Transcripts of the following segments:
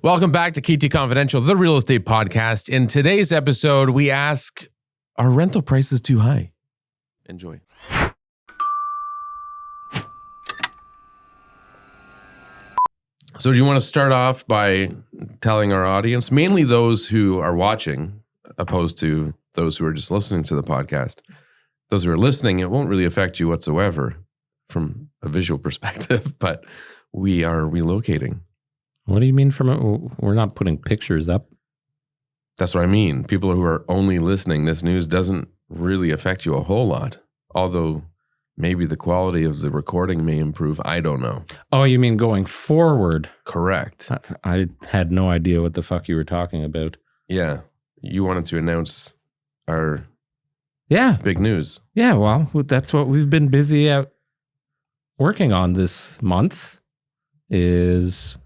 Welcome back to KT Confidential, the real estate podcast. In today's episode, we ask, are rental prices too high? Enjoy. So do you want to start off by telling our audience, mainly those who are watching, opposed to those who are just listening to the podcast, those who are listening, it won't really affect you whatsoever from a visual perspective, but we are relocating. What do you mean we're not putting pictures up? That's what I mean. People who are only listening, this news doesn't really affect you a whole lot. Although maybe the quality of the recording may improve. I don't know. Oh, you mean going forward? Correct. I had no idea what the fuck you were talking about. Yeah. You wanted to announce our big news. Yeah, well, that's what we've been busy at working on this month is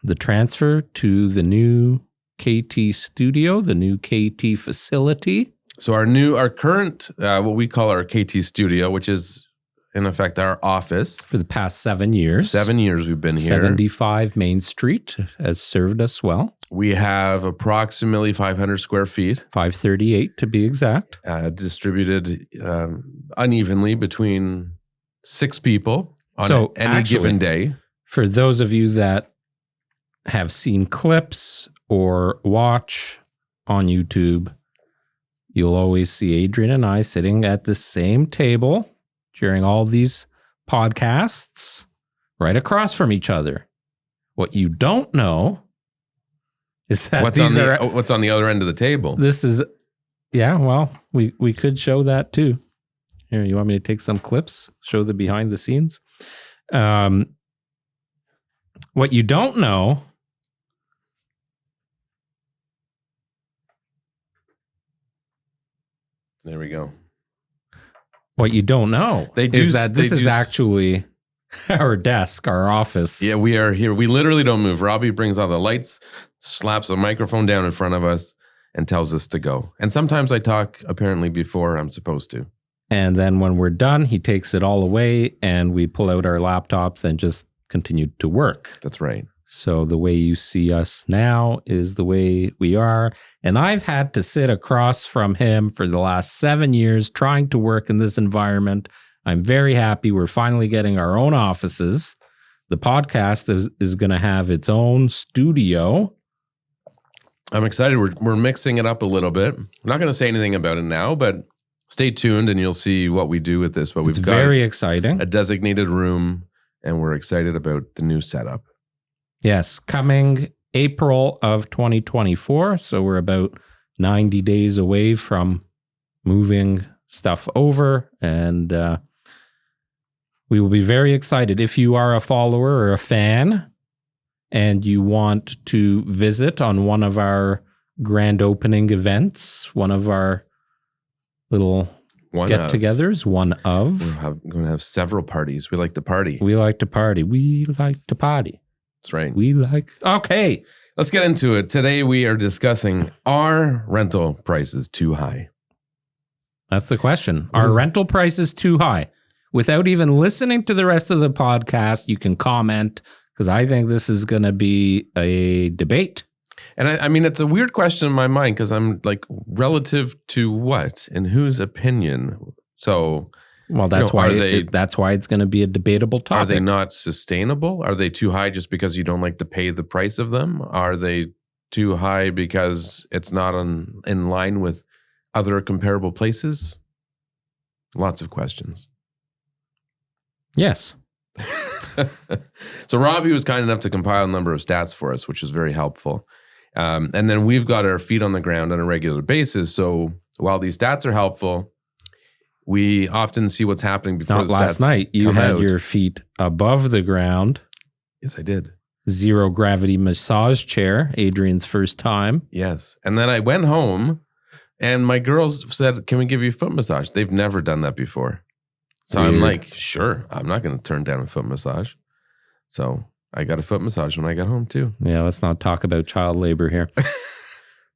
the transfer to the new KT studio, the new KT facility. So our current, what we call our KT studio, which is in effect our office. For the past 7 years. 7 years we've been here. 75 Main Street has served us well. We have approximately 500 square feet. 538 to be exact. Distributed unevenly between 6 people on any given day. For those of you that have seen clips or watch on YouTube, you'll always see Adrian and I sitting at the same table during all these podcasts right across from each other. What you don't know is that what's on the other end of the table. This is, well, we could show that too. Here, you want me to take some clips, show the behind the scenes? What you don't know There we go. What you don't know is that this is actually our desk, our office. Yeah, we are here. We literally don't move. Robbie brings all the lights, slaps a microphone down in front of us, and tells us to go. And sometimes I talk apparently before I'm supposed to. And then when we're done, he takes it all away and we pull out our laptops and just continue to work. That's right. So the way you see us now is the way we are. And I've had to sit across from him for the last 7 years trying to work in this environment. I'm very happy we're finally getting our own offices. The podcast is going to have its own studio. I'm excited. We're mixing it up a little bit. I'm not going to say anything about it now, but stay tuned and you'll see what we do with this. But it's very exciting. A designated room, and we're excited about the new setup. Yes, coming April of 2024. So we're about 90 days away from moving stuff over, and we will be very excited. If you are a follower or a fan and you want to visit on one of our grand opening events, one of our little get-togethers, We're going to have several parties. We like to party. We like to party. We like to party. That's right. Okay. Let's get into it. Today we are discussing, are rental prices too high? That's the question. Are rental prices too high? Without even listening to the rest of the podcast, you can comment, because I think this is going to be a debate. And I mean, it's a weird question in my mind, because I'm like, relative to what? In whose opinion? So... Well, that's why it's going to be a debatable topic. Are they not sustainable? Are they too high just because you don't like to pay the price of them? Are they too high because it's not in line with other comparable places? Lots of questions. Yes. So Robbie was kind enough to compile a number of stats for us, which was very helpful. And then we've got our feet on the ground on a regular basis. So while these stats are helpful, we often see what's happening before Not the stats last night. You had out. your feet above the ground. Yes, I did. Zero gravity massage chair, Adrian's first time. Yes. And then I went home and my girls said, can we give you a foot massage? They've never done that before. So Weird. I'm like, sure, I'm not going to turn down a foot massage. So I got a foot massage when I got home too. Yeah, let's not talk about child labor here.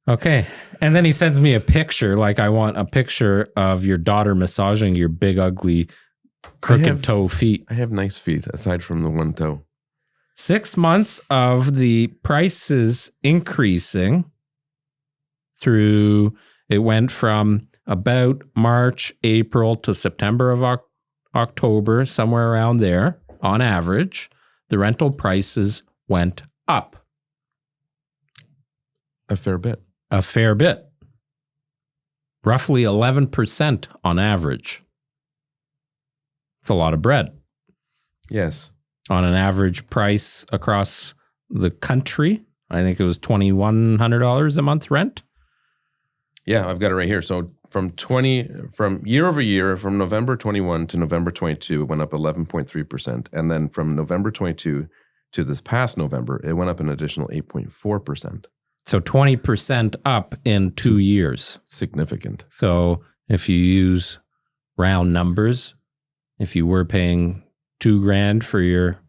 Okay. And then he sends me a picture, like I want a picture of your daughter massaging your big, ugly, crooked toe feet. I have nice feet aside from the one toe. 6 months of the prices increasing through, it went from about March, April to September of October, somewhere around there, on average, the rental prices went up. A fair bit. A fair bit. Roughly 11% on average. It's a lot of bread. Yes. On an average price across the country, I think it was $2,100 a month rent. Yeah, I've got it right here. So from year over year, from November 21 to November 22, it went up 11.3%. And then from November 22 to this past November, it went up an additional 8.4%. So 20% up in 2 years. Significant. So if you use round numbers, if you were paying $2,000 for your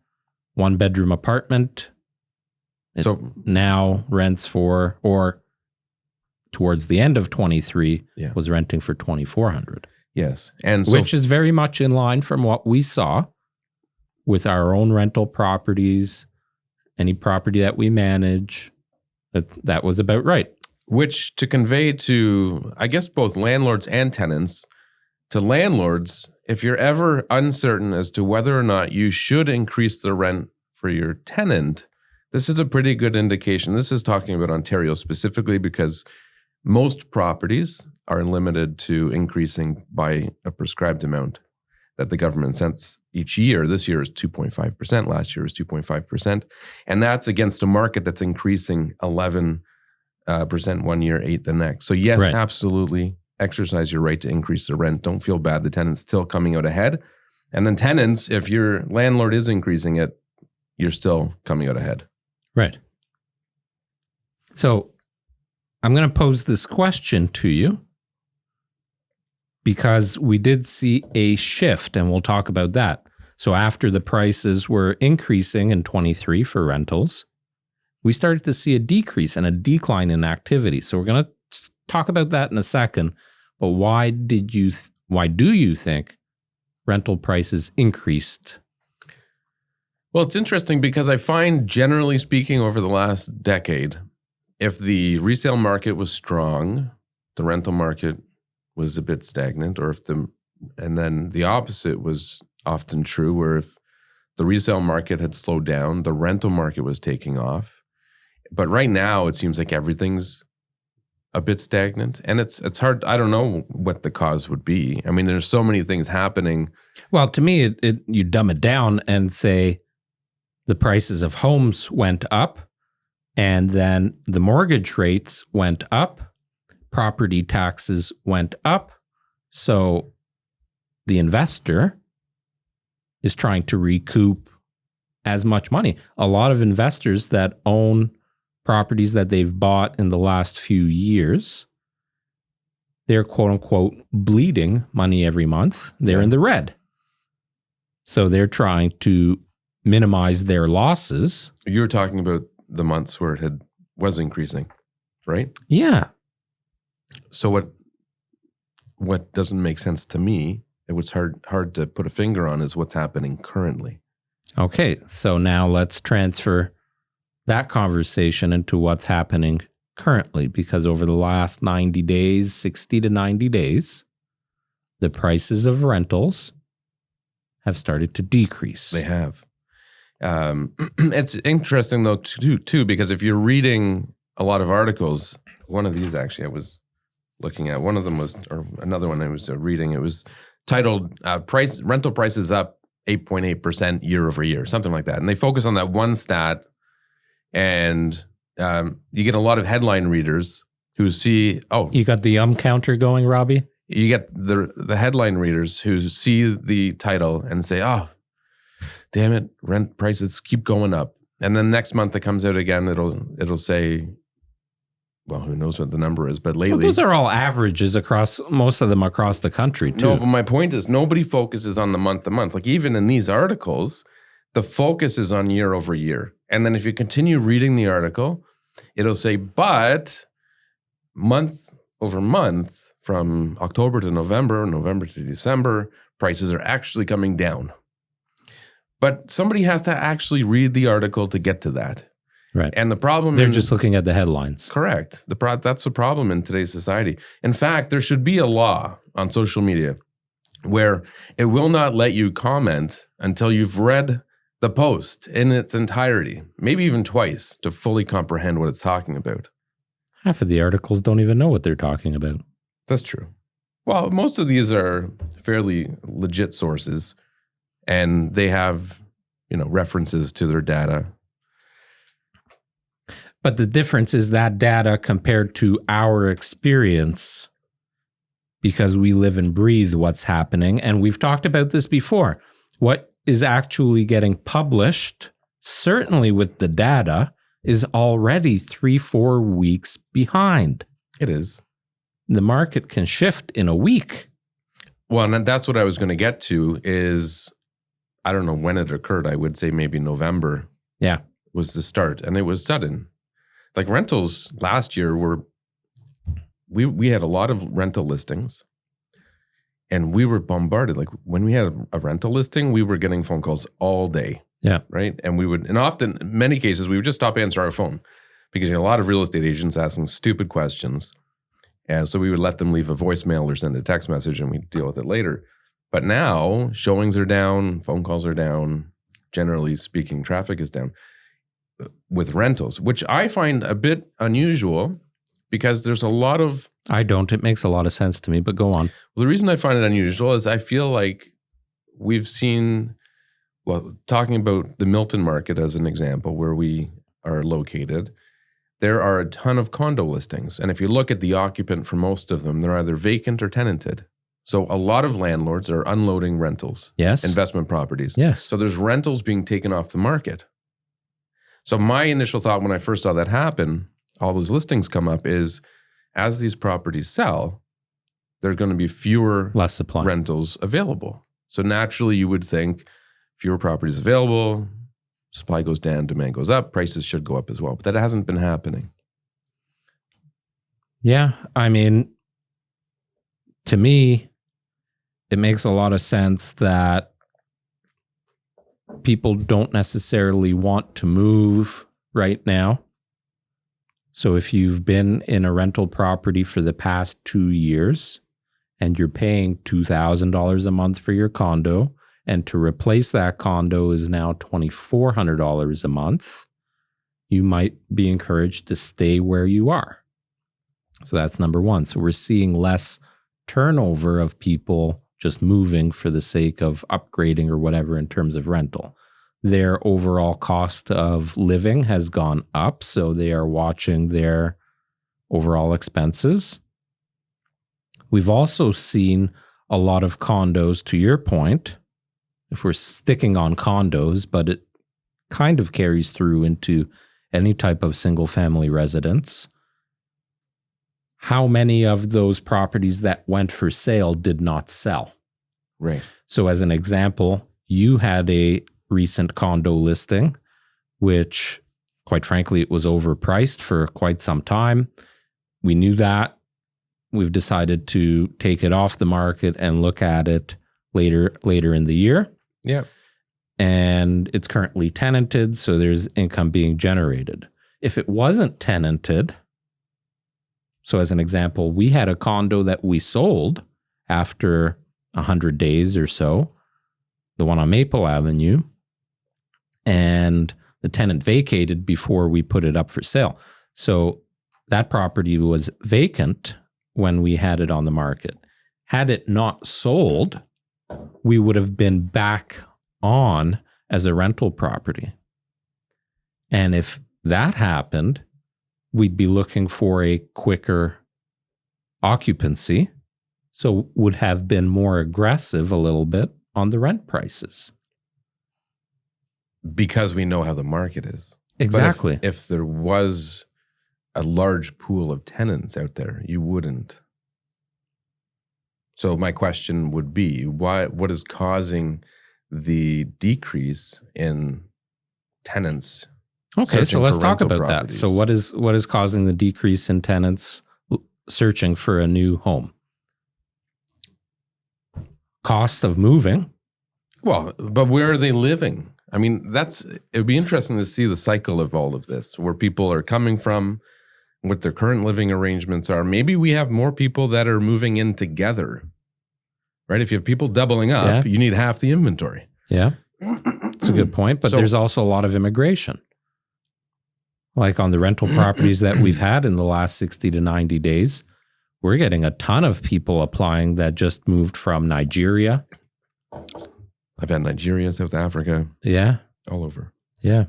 1-bedroom apartment, so now rents for, or towards the end of 23, was renting for $2,400. Yes. And which is very much in line from what we saw with our own rental properties, any property that we manage. That was about right. Which, to convey to, I guess, both landlords and tenants, to landlords, if you're ever uncertain as to whether or not you should increase the rent for your tenant, this is a pretty good indication. This is talking about Ontario specifically because most properties are limited to increasing by a prescribed amount that the government sets each year. This year is 2.5%. Last year was 2.5%. And that's against a market that's increasing 11% 1 year, 8% the next. So yes, right. Absolutely. Exercise your right to increase the rent. Don't feel bad. The tenant's still coming out ahead. And then tenants, if your landlord is increasing it, you're still coming out ahead. Right. So I'm going to pose this question to you because we did see a shift, and we'll talk about that. So after the prices were increasing in 23 for rentals, we started to see a decrease and a decline in activity. So we're going to talk about that in a second. But why do you think rental prices increased? Well, it's interesting because I find, generally speaking, over the last decade, if the resale market was strong, the rental market was a bit stagnant, and then the opposite was often true, where if the resale market had slowed down, the rental market was taking off. But right now, it seems like everything's a bit stagnant, and it's hard. I don't know what the cause would be. I mean, there's so many things happening. Well, to me, you dumb it down and say the prices of homes went up, and then the mortgage rates went up, property taxes went up. So the investor is trying to recoup as much money. A lot of investors that own properties that they've bought in the last few years, they're quote unquote bleeding money every month. They're in the red. So they're trying to minimize their losses. You're talking about the months where it was increasing, right? Yeah. So what doesn't make sense to me, and what's hard to put a finger on, is what's happening currently. Okay, so now let's transfer that conversation into what's happening currently, because over the last 90 days, 60 to 90 days, the prices of rentals have started to decrease. They have. It's interesting though too, because if you're reading a lot of articles, one of these actually I was looking at, one of them was, or another one I was reading, it was titled rental prices up 8.8% year over year, something like that. And they focus on that one stat, and you get a lot of headline readers who see, you got the counter going, Robbie? You get the headline readers who see the title and say, oh, damn it, rent prices keep going up. And then next month it comes out again, it'll say, well, who knows what the number is, but lately... Well, those are all averages across, most of them across the country too. No, but my point is nobody focuses on the month to month. Like even in these articles, the focus is on year over year. And then if you continue reading the article, it'll say, but month over month, from October to November, November to December, prices are actually coming down. But somebody has to actually read the article to get to that. Right. And the problem They're just looking at the headlines. Correct. That's the problem in today's society. In fact, there should be a law on social media where it will not let you comment until you've read the post in its entirety, maybe even twice, to fully comprehend what it's talking about. Half of the articles don't even know what they're talking about. That's true. Well, most of these are fairly legit sources, and they have, references to their data. But the difference is that data compared to our experience, because we live and breathe what's happening. And we've talked about this before. What is actually getting published, certainly with the data, is already 3-4 weeks behind. It is. The market can shift in a week. Well, and that's what I was going to get to is, I don't know when it occurred. I would say maybe November. Yeah. Was the start. And it was sudden. Like rentals last year we had a lot of rental listings, and we were bombarded. Like when we had a rental listing, we were getting phone calls all day. Yeah. Right. And often, in many cases, we would just stop answering our phone because a lot of real estate agents asking stupid questions. And so we would let them leave a voicemail or send a text message, and we'd deal with it later. But now showings are down, phone calls are down. Generally speaking, traffic is down with rentals, which I find a bit unusual because there's a lot of... I don't. It makes a lot of sense to me, but go on. Well, the reason I find it unusual is I feel like we've seen, talking about the Milton market as an example where we are located, there are a ton of condo listings. And if you look at the occupant for most of them, they're either vacant or tenanted. So a lot of landlords are unloading rentals. Yes. Investment properties. Yes. So there's rentals being taken off the market. So my initial thought when I first saw that happen, all those listings come up, is as these properties sell, there's going to be less supply rentals available. So naturally you would think fewer properties available, supply goes down, demand goes up, prices should go up as well. But that hasn't been happening. Yeah. I mean, to me, it makes a lot of sense that people don't necessarily want to move right now. So if you've been in a rental property for the past 2 years and you're paying $2,000 a month for your condo, and to replace that condo is now $2,400 a month, you might be encouraged to stay where you are. So that's number one. So we're seeing less turnover of people just moving for the sake of upgrading or whatever in terms of rental. Their overall cost of living has gone up, so they are watching their overall expenses. We've also seen a lot of condos, to your point, if we're sticking on condos, but it kind of carries through into any type of single-family residence. How many of those properties that went for sale did not sell? Right. So as an example, you had a recent condo listing, which quite frankly, it was overpriced for quite some time. We knew that. We've decided to take it off the market and look at it later in the year. Yeah. And it's currently tenanted, so there's income being generated. If it wasn't tenanted, so as an example, we had a condo that we sold after 100 days or so, the one on Maple Avenue, and the tenant vacated before we put it up for sale. So that property was vacant when we had it on the market. Had it not sold, we would have been back on as a rental property. And if that happened, we'd be looking for a quicker occupancy, so would have been more aggressive a little bit on the rent prices. Because we know how the market is. Exactly. But if there was a large pool of tenants out there, you wouldn't. So my question would be, what is causing the decrease in tenants? Okay, so let's talk about properties? that. So what is causing the decrease in tenants searching for a new home? Cost of moving. Well, but where are they living? I mean, it would be interesting to see the cycle of all of this, where people are coming from, what their current living arrangements are. Maybe we have more people that are moving in together, right? If you have people doubling up, you need half the inventory. Yeah, it's a good point. But there's also a lot of immigration. Like on the rental properties that we've had in the last 60 to 90 days, we're getting a ton of people applying that just moved from Nigeria. I've had Nigeria, South Africa. Yeah. All over. Yeah.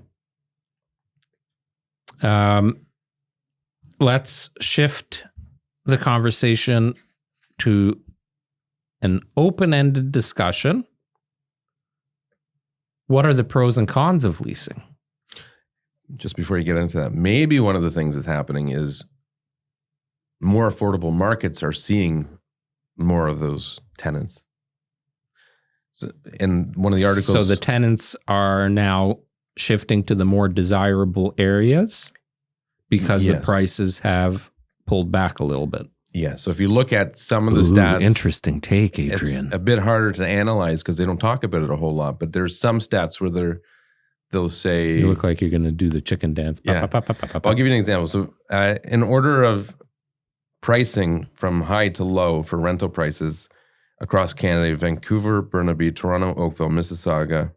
Let's shift the conversation to an open-ended discussion. What are the pros and cons of leasing? Just before you get into that, maybe one of the things that's happening is more affordable markets are seeing more of those tenants. So in one of the articles... So the tenants are now shifting to the more desirable areas because the prices have pulled back a little bit. Yeah, so if you look at some of the stats... Interesting take, Adrian. It's a bit harder to analyze because they don't talk about it a whole lot, but there's some stats where they'll say... You look like you're going to do the chicken dance. Yeah. I'll give you an example. So in order of pricing from high to low for rental prices across Canada, Vancouver, Burnaby, Toronto, Oakville, Mississauga,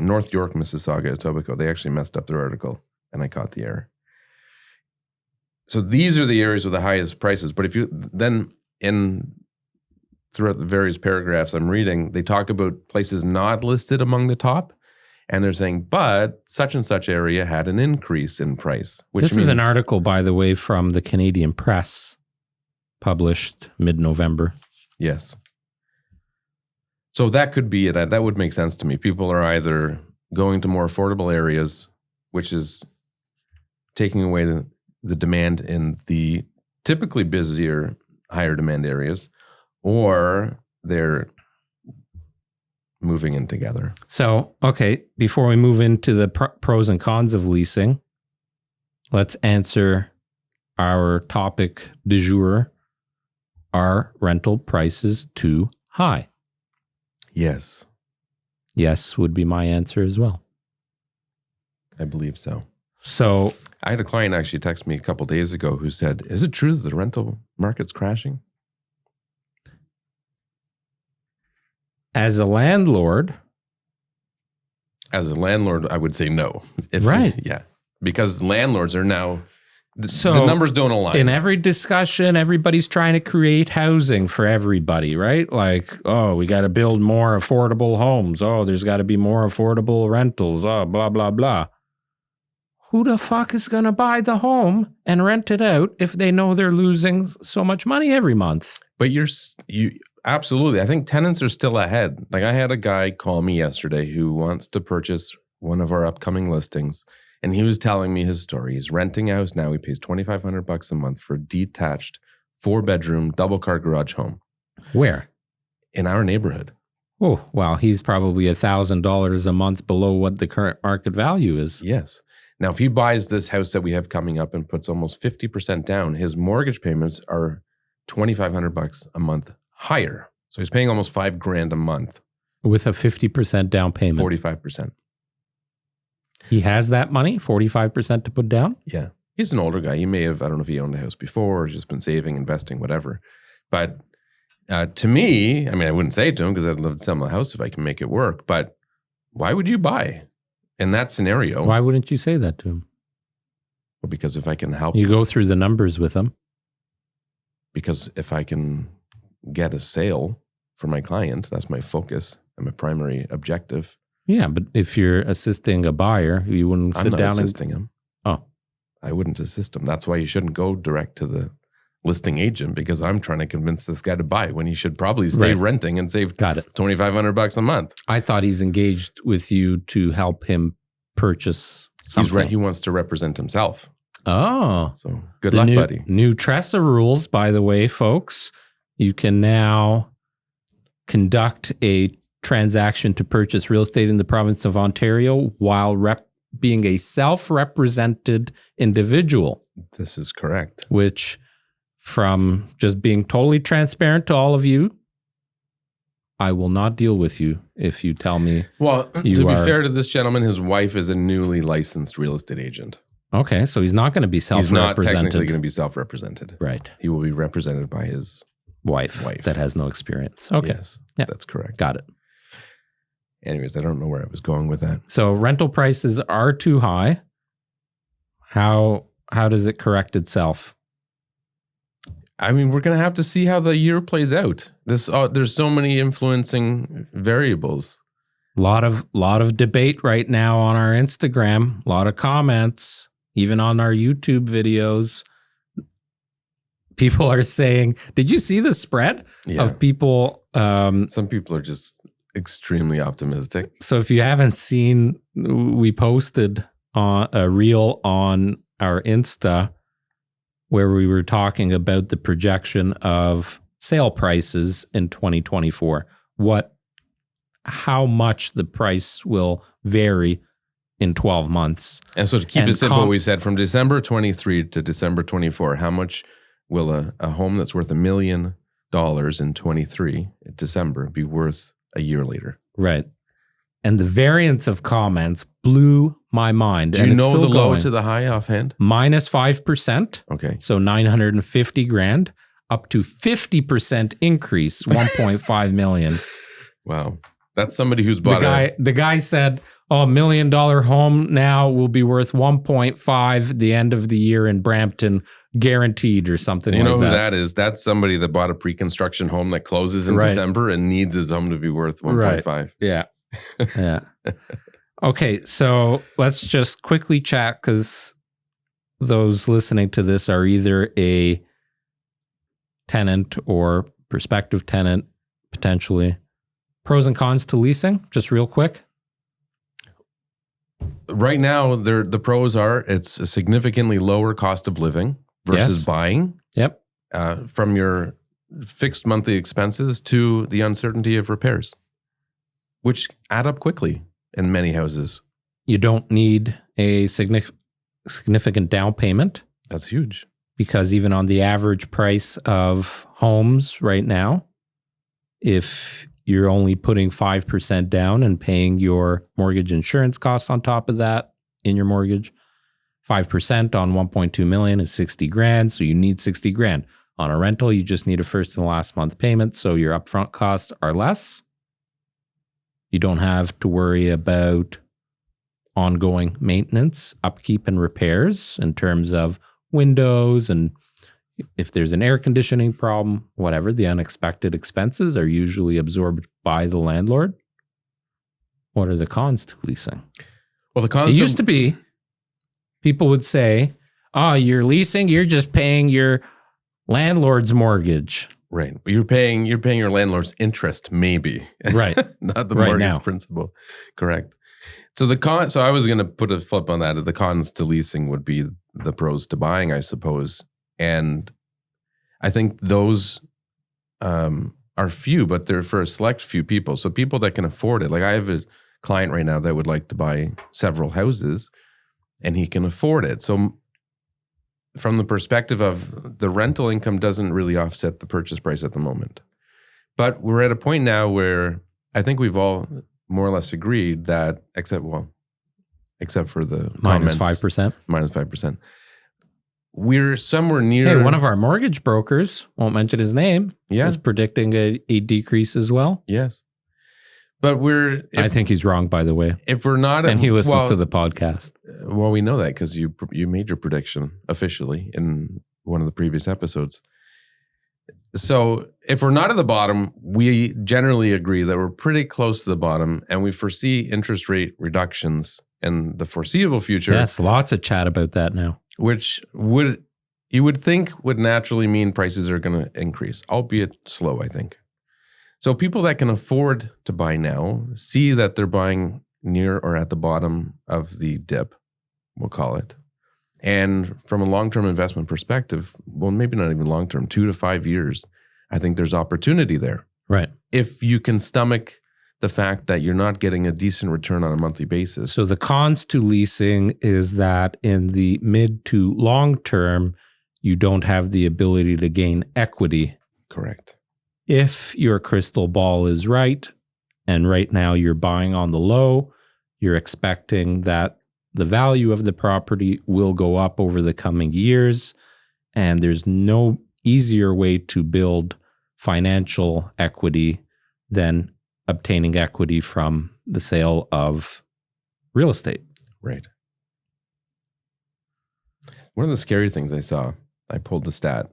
North York, Mississauga, Etobicoke. They actually messed up their article and I caught the error. So these are the areas with the highest prices. But if you then throughout the various paragraphs I'm reading, they talk about places not listed among the top. And they're saying, but such and such area had an increase in price. Which this is an article, by the way, from the Canadian Press, published mid-November. Yes. So that could be it. That would make sense to me. People are either going to more affordable areas, which is taking away the demand in the typically busier, higher demand areas, or they're moving in together. So, okay, before we move into the pros and cons of leasing, let's answer our topic du jour. Are rental prices too high? Yes. Yes would be my answer as well. I believe so. So I had a client actually text me a couple days ago who said, is it true that the rental market's crashing? As a landlord, I would say no. Right. Yeah. Because landlords are now, the numbers don't align. In every discussion, everybody's trying to create housing for everybody, right? Like, oh, we got to build more affordable homes. Oh, there's got to be more affordable rentals. Oh, blah, blah, blah. Who the fuck is going to buy the home and rent it out if they know they're losing so much money every month? But you absolutely. I think tenants are still ahead. Like I had a guy call me yesterday who wants to purchase one of our upcoming listings, and he was telling me his story. He's renting a house now. He pays $2,500 a month for a detached 4-bedroom double-car garage home. Where? In our neighborhood. Oh, wow. He's probably $1,000 a month below what the current market value is. Yes. Now, if he buys this house that we have coming up and puts almost 50% down, his mortgage payments are $2,500 a month higher. So he's paying almost $5,000 a month. With a 50% down payment. 45%. He has that money, 45% to put down? Yeah. He's an older guy. He may have, I don't know if he owned a house before or just been saving, investing, whatever. But to me, I mean, I wouldn't say it to him because I'd love to sell my house if I can make it work. But why would you buy in that scenario? Why wouldn't you say that to him? Well, because if I can help. You go through the numbers with him. Because if I can get a sale for my client, that's my focus and my primary objective. Yeah, but if you're assisting a buyer, you wouldn't sit down assisting him. Oh. I wouldn't assist him. That's why you shouldn't go direct to the listing agent, because I'm trying to convince this guy to buy when he should probably stay renting and save $2,500 a month. I thought he's engaged with you to help him purchase something. He wants to represent himself. Oh. So good luck, buddy. New Tressa rules, by the way, folks. You can now conduct a transaction to purchase real estate in the province of Ontario while being a self-represented individual. This is correct. Which, from just being totally transparent to all of you, I will not deal with you if you tell me. Well, to be fair to this gentleman, his wife is a newly licensed real estate agent. Okay, so he's not going to be self-represented. He's not technically going to be self-represented. Right. He will be represented by his wife that has no experience. Okay. Yes, that's correct. Got it. Anyways, I don't know where I was going with that. So rental prices are too high. How does it correct itself? I mean, we're going to have to see how the year plays out. There's so many influencing variables. A lot of debate right now on our Instagram. A lot of comments, even on our YouTube videos. People are saying, "Did you see the spread of people?" Some people are just extremely optimistic. So if you haven't seen, we posted a reel on our Insta where we were talking about the projection of sale prices in 2024. How much the price will vary in 12 months. And so to keep it simple, we said from December 23 to December 24, how much will a home that's worth $1 million in 23 December be worth a year later? Right. And the variance of comments blew my mind. Do you know the low to the high offhand? Minus 5%. Okay. So $950,000 up to 50% increase, $1.5 million. Wow. That's somebody who's bought the guy said, $1 million home now will be worth 1.5 the end of the year in Brampton, guaranteed or something like that. You know who that is? That's somebody that bought a pre-construction home that closes in December and needs his home to be worth 1.5. Right. Yeah. Yeah. Okay, so let's just quickly chat because those listening to this are either a tenant or prospective tenant, potentially. Pros and cons to leasing, just real quick. Right now, the pros are it's a significantly lower cost of living versus buying. Yep. From your fixed monthly expenses to the uncertainty of repairs, which add up quickly in many houses. You don't need a significant down payment. That's huge. Because even on the average price of homes right now, if you're only putting 5% down and paying your mortgage insurance cost on top of that in your mortgage, 5% on 1.2 million is 60 grand. So you need 60 grand. On a rental, you just need a first and last month payment. So your upfront costs are less. You don't have to worry about ongoing maintenance, upkeep, and repairs in terms of windows, and if there's an air conditioning problem, whatever, the unexpected expenses are usually absorbed by the landlord. What are the cons to leasing? Well, the cons used to be, people would say, "Oh, you're leasing, you're just paying your landlord's mortgage." Right. You're paying your landlord's interest, maybe. Right. Not the mortgage principal. Correct. So so I was going to put a flip on that. The cons to leasing would be the pros to buying, I suppose. And I think those are few, but they're for a select few people. So people that can afford it. Like I have a client right now that would like to buy several houses and he can afford it. So from the perspective of the rental income doesn't really offset the purchase price at the moment. But we're at a point now where I think we've all more or less agreed that, except for the minus comments, 5%. We're somewhere near. Hey, one of our mortgage brokers, won't mention his name, is predicting a decrease as well. Yes. But I think he's wrong, by the way. If we're not, and he listens to the podcast. Well, we know that because you made your prediction officially in one of the previous episodes. So if we're not at the bottom, we generally agree that we're pretty close to the bottom, and we foresee interest rate reductions in the foreseeable future. Yes, lots of chat about that now. Which you would think would naturally mean prices are going to increase, albeit slow, I think. So people that can afford to buy now see that they're buying near or at the bottom of the dip, we'll call it. And from a long-term investment perspective, well, maybe not even long-term, 2 to 5 years, I think there's opportunity there. Right. If you can stomach the fact that you're not getting a decent return on a monthly basis. So the cons to leasing is that in the mid to long term, you don't have the ability to gain equity. Correct. if your crystal ball is right, and right now you're buying on the low, you're expecting that the value of the property will go up over the coming years, and there's no easier way to build financial equity than obtaining equity from the sale of real estate. Right. One of the scary things I saw, I pulled the stat.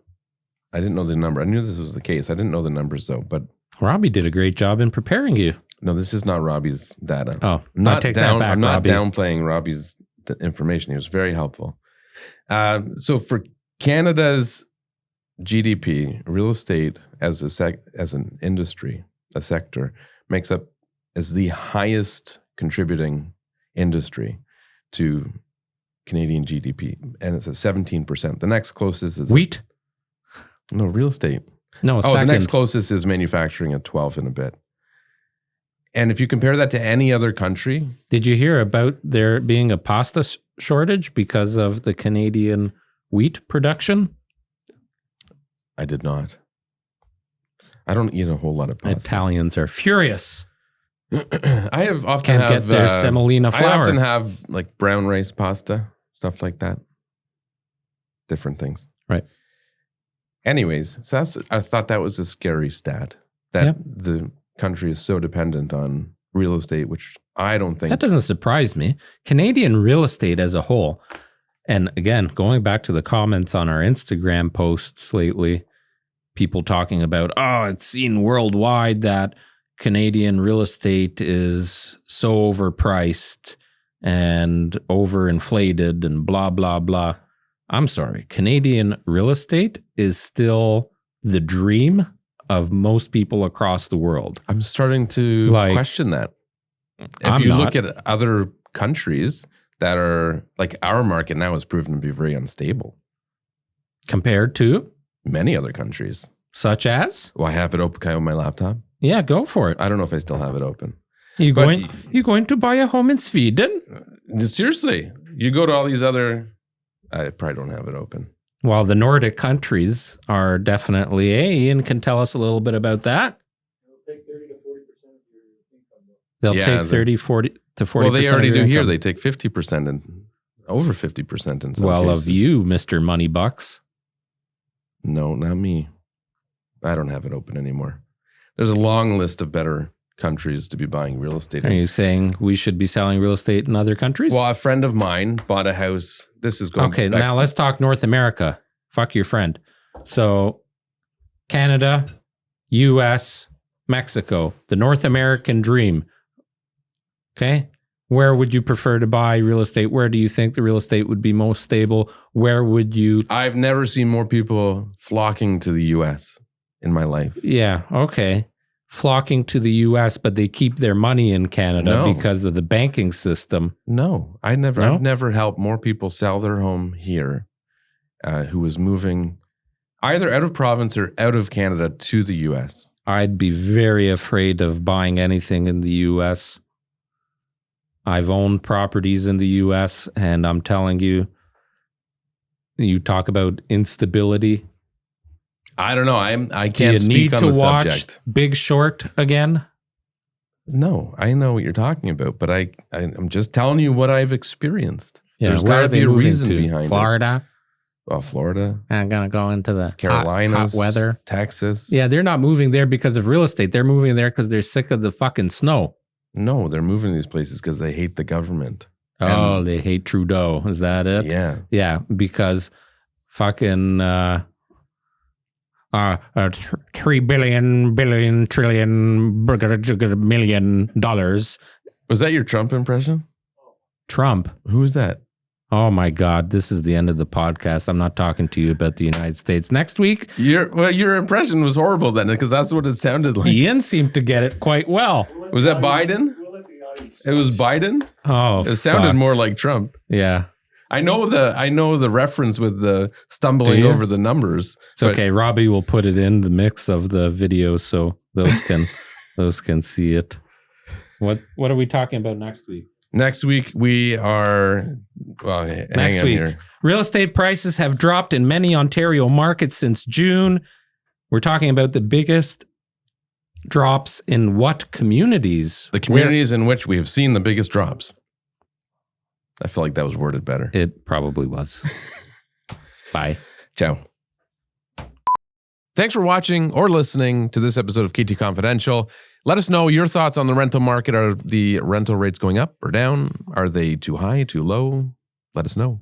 I didn't know the number. I knew this was the case. I didn't know the numbers though, but Robbie did a great job in preparing you. no, this is not Robbie's data. Oh, I'm not take that back, I'm not Robbie. downplaying Robbie's information. He was very helpful. So for Canada's GDP, real estate as an industry, a sector, makes up as the highest contributing industry to Canadian GDP, and it's at 17%. The next closest is Wheat? No, real estate. No, The next closest is manufacturing at 12 and a bit. And if you compare that to any other country, Did you hear about there being a pasta shortage because of the Canadian wheat production? I did not. I don't eat a whole lot of pasta. Italians are furious. I have often Can't have get their semolina flour. I often have like brown rice pasta, stuff like that. Different things. Right. Anyways, so I thought that was a scary stat that Yep. the country is so dependent on real estate, which I don't think. That doesn't surprise me. Canadian real estate as a whole, and again, going back to the comments on our Instagram posts lately, people talking about, oh, it's seen worldwide that Canadian real estate is so overpriced and overinflated and blah, blah, blah. I'm sorry. Canadian real estate is still the dream of most people across the world. I'm starting to question that. If you look at other countries that are like our market now has proven to be very unstable. Compared to? Many other countries. Such as? Well, I have it open. Can I open my laptop? Yeah, go for it. I don't know if I still have it open. You going to buy a home in Sweden? Seriously, you go to all these other. I probably don't have it open. Well, the Nordic countries are definitely. Ian can tell us a little bit about that. They'll take 30 to 40% of your income. They'll Yeah, take 30, 40 to 40%. Well, they already of your do here. income. They take 50% and over 50% in some Well, cases. of you, Mr. Moneybucks. No, not me. I don't have it open anymore. There's a long list of better countries to be buying real estate Are in. you saying we should be selling real estate in other countries? Well, a friend of mine bought a house. This is going Okay, back. now let's talk North America. Fuck your friend. So, Canada, US, Mexico, the North American dream. Okay? Where would you prefer to buy real estate? Where do you think the real estate would be most stable? Where would you? I've never seen more people flocking to the U.S. in my life. Yeah, okay. Flocking to the US, but they keep their money in Canada No. because of the banking system. No, I've No? never helped more people sell their home here who was moving either out of province or out of Canada to the U.S. I'd be very afraid of buying anything in the US. I've owned properties in the US, and I'm telling you, you talk about instability. I don't know. I Do can't you speak need on to the watch subject. Big Short again? No, I know what you're talking about, but I'm just telling you what I've experienced. There's where got are to they be a moving reason to? behind Florida? Well, Florida, I'm going to go into the Carolinas, hot weather. Texas. Yeah, they're not moving there because of real estate. They're moving there because they're sick of the fucking snow. No, they're moving to these places because they hate the government. Oh, they hate Trudeau. Is that it? Yeah. Yeah, because fucking 3 billion trillion million dollars. Was that your Trump impression? Trump. Who is that? Oh my God, this is the end of the podcast. I'm not talking to you about the United States. Next week, Your impression was horrible then because that's what it sounded like. Ian seemed to get it quite well. Was that Biden? We'll let the audience. It was Biden? Oh, It sounded fuck. more like Trump. Yeah, I know the reference with the stumbling Do you? over the numbers. it's okay. Robbie will put it in the mix of the video so those can see it. What are we talking about next week? Next week we are Next hang on week. here. Real estate prices have dropped in many Ontario markets since June. We're talking about the biggest Drops in what communities? The communities in which we have seen the biggest drops. I feel like that was worded better. It probably was. Bye. Ciao. Thanks for watching or listening to this episode of KT Confidential. Let us know your thoughts on the rental market. Are the rental rates going up or down? Are they too high, too low? Let us know.